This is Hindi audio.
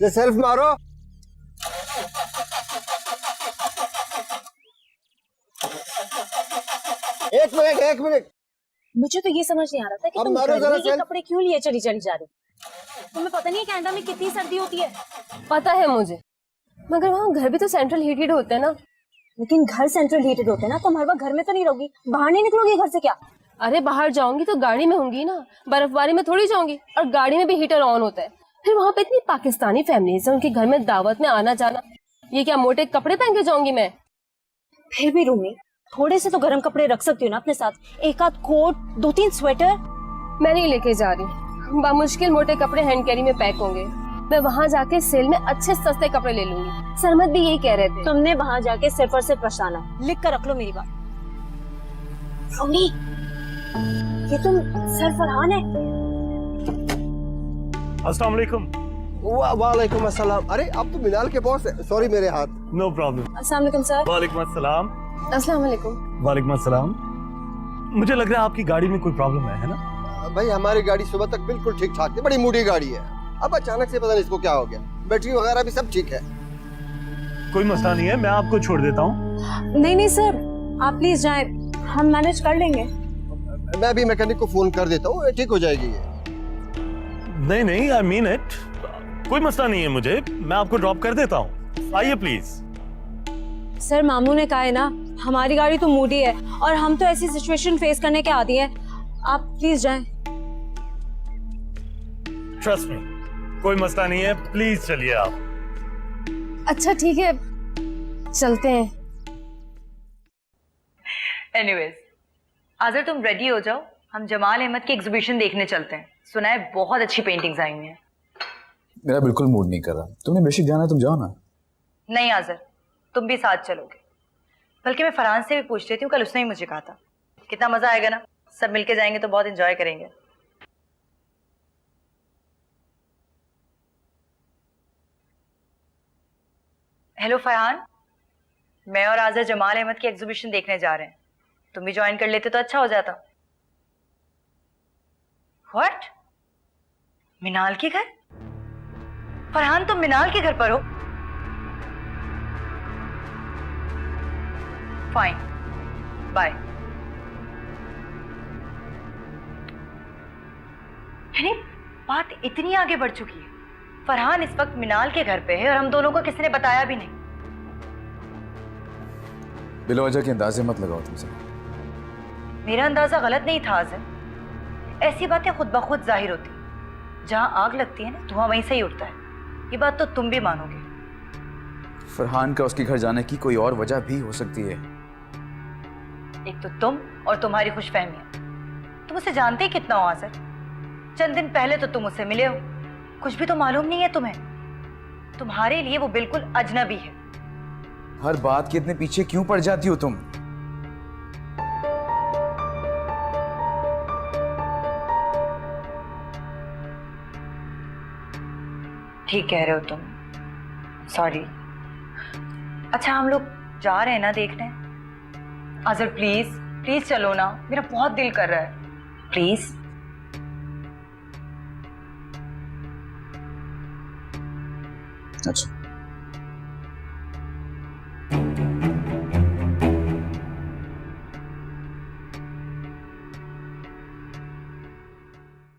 ये सेल्फ मारो। एक मिनट। मुझे तो ये समझ नहीं आ रहा था कि तुम गर्मी के कपड़े क्यों लिए चली जा रही। तुम्हें पता नहीं है कनाडा में कितनी सर्दी होती है? पता है मुझे, मगर वहाँ घर भी तो सेंट्रल हीटेड होते हैं ना। लेकिन घर सेंट्रल हीटेड होते हैं ना, तुम हर वक्त घर में तो नहीं रहोगी, बाहर नहीं निकलोगी घर से क्या? अरे बाहर जाऊंगी तो गाड़ी में होंगी ना, बर्फबारी में थोड़ी जाऊंगी। और गाड़ी में भी हीटर ऑन होता है। फिर वहाँ पे इतनी पाकिस्तानी फैमिलीज है, उनके घर में दावत में आना जाना, ये क्या मोटे कपड़े पहन के जाऊंगी मैं? फिर भी रूमी, थोड़े से तो गर्म कपड़े रख सकती हो ना अपने साथ, एक आध कोट, 2-3 स्वेटर। मैं नहीं लेके जा रही, बामुश्किल मोटे कपड़े हैंड कैरी में पैक होंगे। मैं वहाँ जाके सेल में अच्छे सस्ते कपड़े ले लूंगी। सरमत भी यही कह रहे थे। तुमने वहाँ जाके सिर्फ और सिर्फ पछताना, लिख कर रख लो मेरी बात। रूमी, ये तुम सर फरहान है? अस्सलाम वालेकुम। वालेकुम अस्सलाम। अरे आप तो मिनाल के बॉस हैं। सॉरी मेरे हाथ। No problem. अस्सलाम वालेकुम सर। वालेकुम अस्सलाम। अस्सलाम वालेकुम। वालेकुम अस्सलाम। मुझे लग रहा है आपकी गाड़ी में कोई प्रॉब्लम है ना? भाई हमारी गाड़ी सुबह तक बिल्कुल ठीक ठाक थी, बड़ी मूडी गाड़ी है। अब अचानक से पता नहीं इसको क्या हो गया। बैटरी वगैरह भी सब ठीक है। कोई मसला नहीं है, मैं आपको छोड़ देता हूँ। नहीं सर, आप प्लीज जाएं, हम मैनेज कर लेंगे। मैं अभी मैकेनिक को फोन कर देता हूँ, ठीक हो जाएगी ये। नहीं नहीं, आई मीन इट। कोई मसला नहीं है मुझे, मैं आपको ड्रॉप कर देता हूँ। आइए प्लीज। सर मामू ने कहा है ना, हमारी गाड़ी तो मूडी है और हम तो ऐसी सिचुएशन फेस करने के आदी हैं। आप प्लीज जाएं। ट्रस्ट मी, कोई मसला नहीं है, प्लीज चलिए आप। अच्छा ठीक है, चलते हैं। एनीवेज, आज़र तुम रेडी हो जाओ, हम जमाल अहमद की एग्जीबिशन देखने चलते हैं। सुना है बहुत अच्छी पेंटिंग्स आई हुई हैं। मेरा बिल्कुल मूड नहीं कर रहा। तुमने बेशक जाना है, तुम जाओ ना। नहीं आज़र, तुम भी साथ चलोगे। बल्कि मैं फरहान से भी पूछ लेती हूँ, कल उसने ही मुझे कहा था। कितना मजा आएगा ना, सब मिलके जाएंगे तो बहुत एंजॉय करेंगे। हेलो फरहान, मैं और आज़र जमाल अहमद की एग्जीबिशन देखने जा रहे हैं। तुम भी ज्वाइन कर लेते तो अच्छा हो जाता। व्हाट? मिनाल के घर? फरहान तुम मिनाल के घर पर हो? Fine, bye. यानी बात इतनी आगे बढ़ चुकी है, फरहान इस वक्त मिनाल के घर पे है और हम दोनों को किसी ने बताया भी नहीं। बिलवजह के अंदाजे मत लगाओ तुमसे। मेरा अंदाजा गलत नहीं था आज़र। ऐसी बातें खुद ब खुद जाहिर होती हैं। जहां आग लगती है ना, धुआं वहीं से ही उठता है। ये बात तो तुम भी मानोगे। फरहान का उसके घर जाने की कोई और वजह भी हो सकती है। एक तो तुम और तुम्हारी खुशफहमियां। तुम उसे जानते ही कितना हो आज़र? चंद दिन पहले तो तुम उससे मिले हो, कुछ भी तो मालूम नहीं है तुम्हें। तुम्हारे लिए वो बिल्कुल अजनबी है। हर बात के इतने पीछे क्यों पड़ जाती हो तुम? ठीक कह रहे हो तुम, सॉरी। अच्छा हम लोग जा रहे हैं ना देखने? आज़र प्लीज प्लीज चलो ना, मेरा बहुत दिल कर रहा है, प्लीज। अच्छा